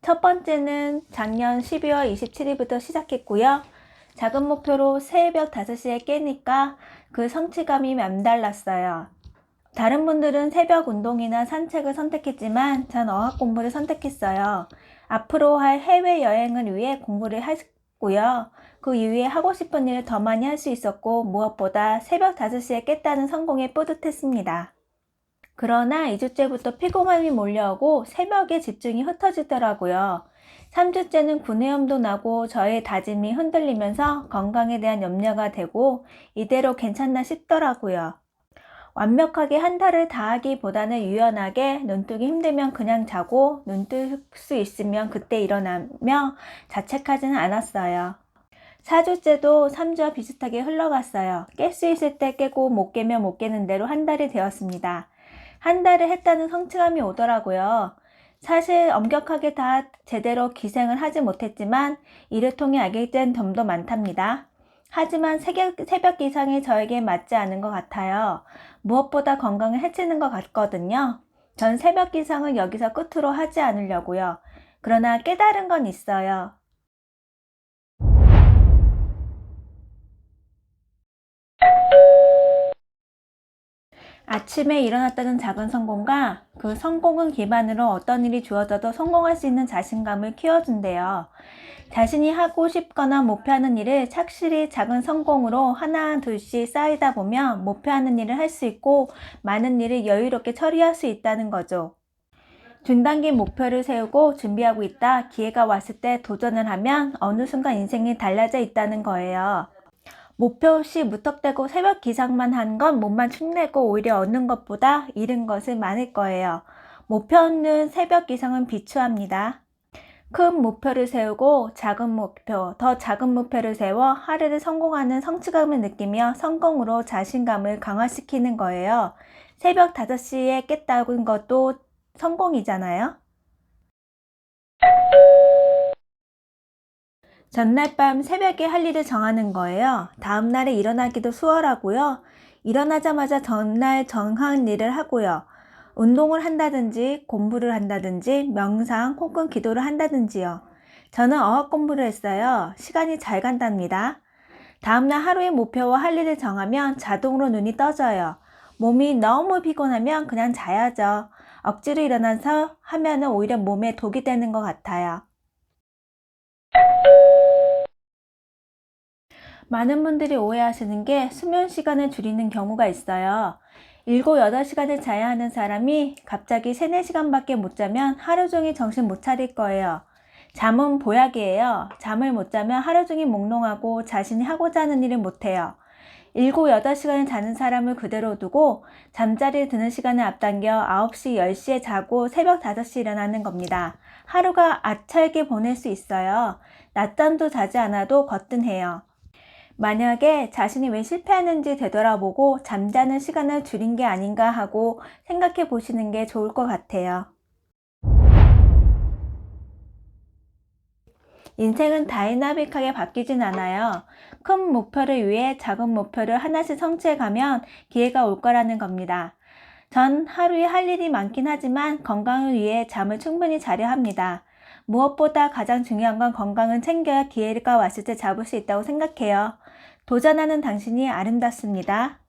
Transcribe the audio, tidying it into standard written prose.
첫 번째는 작년 12월 27일부터 시작했고요. 작은 목표로 새벽 5시에 깨니까 그 성취감이 남달랐어요. 다른 분들은 새벽 운동이나 산책을 선택했지만 전 어학 공부를 선택했어요. 앞으로 할 해외여행을 위해 공부를 했고요. 그 이후에 하고 싶은 일을 더 많이 할 수 있었고 무엇보다 새벽 5시에 깼다는 성공에 뿌듯했습니다. 그러나 2주째부터 피곤함이 몰려오고 새벽에 집중이 흩어지더라고요. 3주째는 구내염도 나고 저의 다짐이 흔들리면서 건강에 대한 염려가 되고 이대로 괜찮나 싶더라고요. 완벽하게 한 달을 다 하기보다는 유연하게 눈 뜨기 힘들면 그냥 자고 눈 뜰 수 있으면 그때 일어나며 자책하지는 않았어요. 4주째도 3주와 비슷하게 흘러갔어요. 깰 수 있을 때 깨고 못 깨면 못 깨는 대로 한 달이 되었습니다. 한 달을 했다는 성취감이 오더라고요. 사실 엄격하게 다 제대로 기생을 하지 못했지만 이를 통해 알게 된 점도 많답니다. 하지만 새벽 기상이 저에게 맞지 않은 것 같아요. 무엇보다 건강을 해치는 것 같거든요. 전 새벽 기상을 여기서 끝으로 하지 않으려고요. 그러나 깨달은 건 있어요. 아침에 일어났다는 작은 성공과 그 성공을 기반으로 어떤 일이 주어져도 성공할 수 있는 자신감을 키워준대요. 자신이 하고 싶거나 목표하는 일을 착실히 작은 성공으로 하나 둘씩 쌓이다 보면 목표하는 일을 할 수 있고 많은 일을 여유롭게 처리할 수 있다는 거죠. 중단기 목표를 세우고 준비하고 있다 기회가 왔을 때 도전을 하면 어느 순간 인생이 달라져 있다는 거예요. 목표 없이 무턱대고 새벽 기상만 한 건 몸만 축내고 오히려 얻는 것보다 잃은 것은 많을 거예요. 목표 없는 새벽 기상은 비추합니다. 큰 목표를 세우고 작은 목표, 더 작은 목표를 세워 하루를 성공하는 성취감을 느끼며 성공으로 자신감을 강화시키는 거예요. 새벽 5시에 깼다는 것도 성공이잖아요. 전날 밤 새벽에 할 일을 정하는 거예요. 다음 날에 일어나기도 수월하고요. 일어나자마자 전날 정한 일을 하고요. 운동을 한다든지 공부를 한다든지 명상 혹은 기도를 한다든지요. 저는 어학 공부를 했어요. 시간이 잘 간답니다. 다음날 하루의 목표와 할 일을 정하면 자동으로 눈이 떠져요. 몸이 너무 피곤하면 그냥 자야죠. 억지로 일어나서 하면은 오히려 몸에 독이 되는 것 같아요. 많은 분들이 오해하시는 게 수면 시간을 줄이는 경우가 있어요. 7, 8시간을 자야 하는 사람이 갑자기 3, 4시간밖에 못 자면 하루 종일 정신 못 차릴 거예요. 잠은 보약이에요. 잠을 못 자면 하루 종일 몽롱하고 자신이 하고자 하는 일을 못해요. 7, 8시간을 자는 사람을 그대로 두고 잠자리에 드는 시간을 앞당겨 9시, 10시에 자고 새벽 5시에 일어나는 겁니다. 하루가 알차게 보낼 수 있어요. 낮잠도 자지 않아도 거뜬해요. 만약에 자신이 왜 실패하는지 되돌아보고 잠자는 시간을 줄인 게 아닌가 하고 생각해 보시는 게 좋을 것 같아요. 인생은 다이나믹하게 바뀌진 않아요. 큰 목표를 위해 작은 목표를 하나씩 성취해 가면 기회가 올 거라는 겁니다. 전 하루에 할 일이 많긴 하지만 건강을 위해 잠을 충분히 자려 합니다. 무엇보다 가장 중요한 건 건강은 챙겨야 기회가 왔을 때 잡을 수 있다고 생각해요. 도전하는 당신이 아름답습니다.